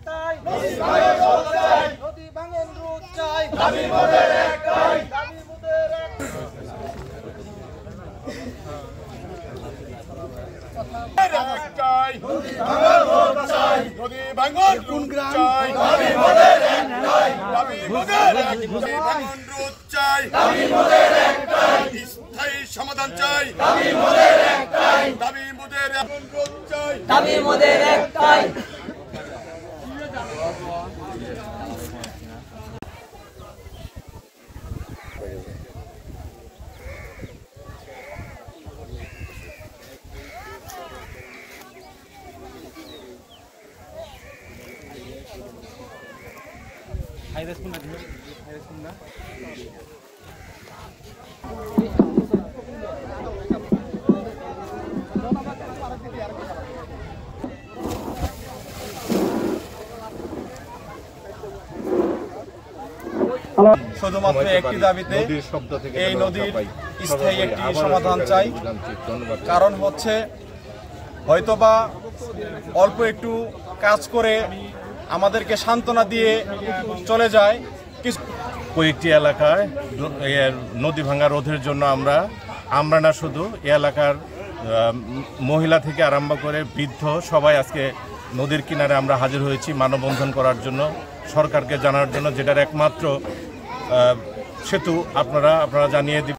একটাই, নদী ভাঙন রোধ চাই, দাবি মোদের একটাই, দাবি মোদের একটাই, নদী ভাঙন রোধ চাই, দাবি মোদের একটাই, দাবি মোদের একটাই, ভাঙন রোধ চাই, দাবি মোদের একটাই, স্থায়ী সমাধান চাই, দাবি মোদের একটাই, দাবি মোদের ভাঙন রোধ চাই, দাবি মোদের একটাই। শুধুমাত্র একটি দাবিতে এই নদীর স্থায়ী একটি সমাধান চাই। কারণ হচ্ছে হয়তোবা অল্প একটু কাজ করে আমাদেরকে সান্ত্বনা দিয়ে চলে যায়। কয়েকটি এলাকায় নদী ভাঙা রোধের জন্য আমরা না শুধু এই এলাকার মহিলা থেকে আরম্ভ করে বৃদ্ধ সবাই আজকে নদীর কিনারে আমরা হাজির হয়েছি মানববন্ধন করার জন্য, সরকারকে জানার জন্য, যেটার একমাত্র সেতু আপনারা জানিয়ে দিবেন।